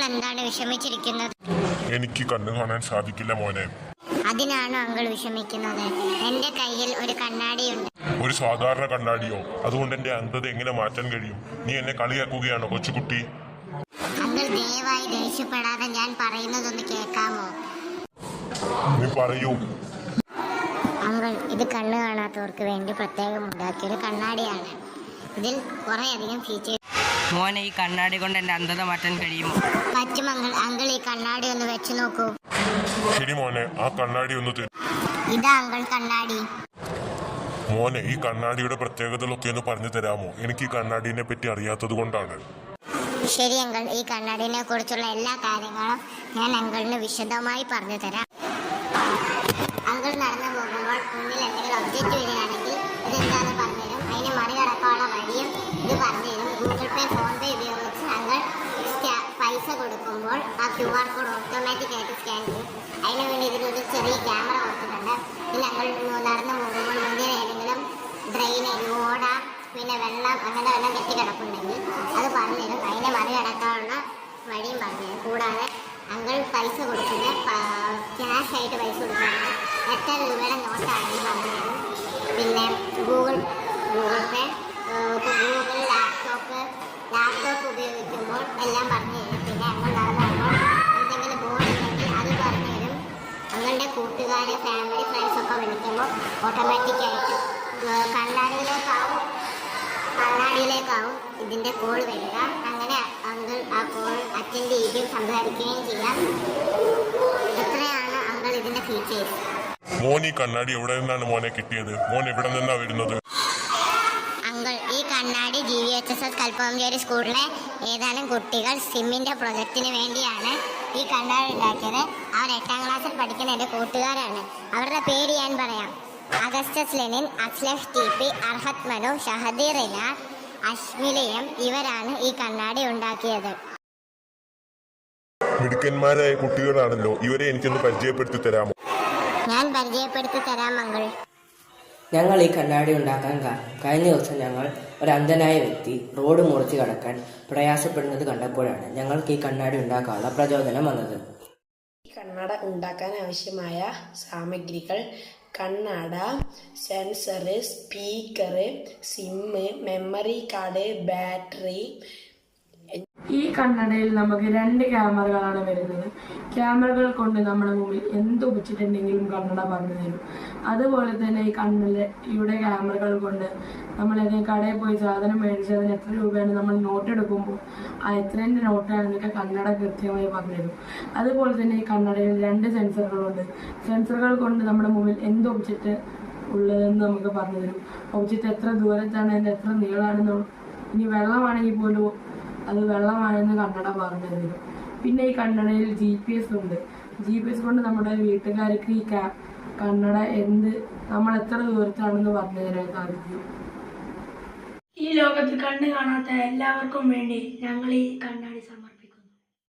എന്താണ് വിഷമിച്ചിരിക്കുന്നത്? എനിക്ക് കണ്ണു കാണാൻ സാധിക്കില്ല മോനെ. അതിനാണോ അങ്കിൾ വിഷമിക്കുന്നത്? എന്റെ കയ്യിൽ ഒരു കണ്ണാടിയുണ്ട്. ഒരു സാധാരണ കണ്ണാടിയോ? അതുകൊണ്ട് എന്റെ അന്ധത എങ്ങനെ മാറ്റാൻ കഴിയും? നീ എന്നെ കളിയാക്കുകയാണോ കൊച്ചുകുട്ടി? അങ്കിൾ ദയവായി ദേഷ്യപ്പെടാതെ ഞാൻ പറയുന്നതൊന്ന് കേൾക്കാമോ? നീ പറയൂ. അങ്കിൾ, ഇത് കണ്ണു കാണാത്തവർക്ക് വേണ്ടി പ്രത്യേകം ഉണ്ടാക്കിയൊരു കണ്ണാടിയാണ്. ഇതിൽ കുറേയധികം ഫീച്ചേഴ്സ്. മോനെ, ഈ കണ്ണാടി കൊണ്ട് എന്റെ അന്ധത മാറ്റാൻ കഴിയുമോ? പറ്റും അങ്കിൾ. അങ്കിൾ ഈ കണ്ണാടി ഒന്ന് വെച്ച് നോക്കൂ. ശരി മോനെ, ആ കണ്ണാടി ഒന്ന് തരും. ഇതാ അങ്കിൾ കണ്ണാടി. മോനെ, ഈ കണ്ണാടിയുടെ പ്രത്യേകതകളൊക്കെ ഒന്ന് പറഞ്ഞു തരാമോ? എനിക്ക് ഈ കണ്ണാടിനെ പറ്റി അറിയാത്തത് കൊണ്ടാണ്. ശരി അങ്കിൾ, ഈ കണ്ണാടിനെ കുറിച്ചുള്ള എല്ലാ കാര്യങ്ങളും ഞാൻ അങ്കിളിന് വിശദമായി പറഞ്ഞു തരാം. അങ്കിൾ നടന്നു പോകുമ്പോൾ മുന്നിൽ എന്തെങ്കിലും ഒബ്ജക്റ്റ് വരികയാണെങ്കിൽ ഇതെന്താന്ന് പറഞ്ഞുതരും. അതിനെ മറികടക്കാനുള്ള വഴിയും ഇത് പറഞ്ഞുതരും. ഗൂഗിൾ പേ, ഫോൺ പേ ഉപയോഗിച്ച് അങ്കിൾ പൈസ കൊടുക്കുമ്പോൾ ആ QR കോഡ് ഓട്ടോമാറ്റിക് ആയിട്ട് സ്കാൻ ചെയ്യും. അതിന് വേണ്ടി ഇതിലൊരു ചെറിയ ക്യാമറ കൊടുത്തിട്ടുണ്ട്. ഇതിൽ അങ്കിൾ നടന്നു പോകുമ്പോൾ മുന്നിൽ ഏതെങ്കിലും ഡ്രെയിനേജ്, ഓട, പിന്നെ വെള്ളം, അങ്ങനെ വെള്ളം കെട്ടിക്കിടപ്പുണ്ടെങ്കിൽ അത് പറഞ്ഞുതരും. അതിനെ മറികടക്കാനുള്ള വഴിയും പറഞ്ഞുതരും. കൂടാതെ അങ്കിൾ പൈസ കൊടുക്കുന്നത് ക്യാഷ് ആയിട്ട് പൈസ കൊടുക്കുന്നത് എത്ര രൂപയുടെ നോട്ടാണെന്ന് പറഞ്ഞുതരും. പിന്നെ ഗൂഗിൾ പേ, ഗൂഗിൾ ലാപ്ടോപ്പ് ഉപയോഗിക്കുമ്പോൾ എല്ലാം പറഞ്ഞുതരും. പിന്നെ അങ്ങൾ നടന്നുമ്പോൾ എന്തെങ്കിലും ബോർഡ് ഉണ്ടെങ്കിൽ അത് പറഞ്ഞുതരും. അങ്ങളുടെ കൂട്ടുകാരെ, ഫാമിലി, ഫ്രണ്ട്സൊക്കെ വിളിക്കുമ്പോൾ ഓട്ടോമാറ്റിക്കായിട്ട് കണ്ണാടിയിലേക്കാവും ഇതിൻ്റെ കോൾ വരിക. അങ്ങനെ അങ്കിൾ ആ കോൾ അറ്റൻഡ് ചെയ്യുകയും സംസാരിക്കുകയും ചെയ്യാം. ഇത്രയാണ് അങ്കിൾ ഇതിൻ്റെ ഫീച്ചേഴ്സ്. മോൻ ഈ കണ്ണാടി എവിടെ നിന്നാണ് മോനെ കിട്ടിയത്? മോൻ എവിടെ നിന്നാണ് വരുന്നത്? അങ്കിൾ, ഈ കണ്ണാടി GVHSS കൽപ്പമഞ്ചേരി സ്കൂളിലെ ഏതാനും കുട്ടികൾ സിമ്മിൻ്റെ പ്രൊജക്റ്റിന് വേണ്ടിയാണ് ഈ കണ്ണാടി ഉണ്ടാക്കിയത്. അവർ 8ാം ക്ലാസ്സിൽ പഠിക്കുന്ന എൻ്റെ കൂട്ടുകാരാണ്. അവരുടെ പേര് ഞാൻ പറയാം. Augustus Lenin, Aslaf TP, Arhat Manu, Shahadi Rinar, Ashmiliyam. ഇവരാണ് ഈ കണ്ണാടി ഉണ്ടാക്കിയത്. മിടുക്കന്മാരായ കുട്ടികളാണല്ലോ. ഇവരെ എനിക്കൊന്ന് പരിചയപ്പെടുത്തി തരാമോ? ഞാൻ പരിചയപ്പെടുത്തി തരാം അങ്കിൾ. ഞങ്ങൾ ഈ കണ്ണാടി ഉണ്ടാക്കാൻ കഴിഞ്ഞ ദിവസം ഞങ്ങൾ ഒരു അന്ധനായ വ്യക്തി റോഡ് മുറിച്ച് കടക്കാൻ പ്രയാസപ്പെടുന്നത് കണ്ടപ്പോഴാണ് ഞങ്ങൾക്ക് ഈ കണ്ണാടി ഉണ്ടാക്കാനുള്ള പ്രചോദനം വന്നത്. ഈ കണ്ണട ഉണ്ടാക്കാൻ ആവശ്യമായ സാമഗ്രികൾ: കണ്ണട, sensor, speaker, sim, memory card, battery. ഈ കണ്ണടയിൽ നമുക്ക് 2 ക്യാമറകളാണ് വരുന്നത്. ക്യാമറകൾ കൊണ്ട് നമ്മുടെ മുമ്പിൽ എന്ത് ഉപയോഗിച്ചിട്ടുണ്ടെങ്കിലും കണ്ണട പറഞ്ഞു തരും. അതുപോലെ തന്നെ ഈ കണ്ണിലൂടെ ക്യാമറകൾ കൊണ്ട് നമ്മൾ ഏതെങ്കിലും കടയിൽ പോയി സാധനം മേടിച്ച് അതിന് എത്ര രൂപയാണ് നമ്മൾ നോട്ട് എടുക്കുമ്പോൾ ആ എത്രേൻ്റെ നോട്ടാണെന്നൊക്കെ കണ്ണട കൃത്യമായി പറഞ്ഞു തരും. അതുപോലെ തന്നെ ഈ കണ്ണടയിൽ 2 സെൻസറുകളുണ്ട്. സെൻസറുകൾ കൊണ്ട് നമ്മുടെ മുമ്പിൽ എന്ത് ഒബ്ജക്റ്റ് ഉള്ളതെന്ന് നമുക്ക് പറഞ്ഞു തരും. ഒബ്ജക്റ്റ് എത്ര ദൂരത്താണ്, അതിൻ്റെ എത്ര നീളമാണെന്ന്. ഇനി വെള്ളമാണെങ്കിൽ പോലും അത് വെള്ളമാണെന്ന് കണ്ണട പറഞ്ഞു തരും. പിന്നെ ഈ കണ്ണടയിൽ GPS ഉണ്ട്. GPS കൊണ്ട് നമ്മുടെ വീട്ടുകാർക്ക് ഈ കണ്ണട നമ്മൾ എത്ര ദൂരത്താണെന്ന് പറഞ്ഞു തരാൻ സാധിക്കും. ഈ ലോകത്ത് കണ്ണ് കാണാത്ത എല്ലാവർക്കും വേണ്ടി ഞങ്ങൾ ഈ കണ്ണാടി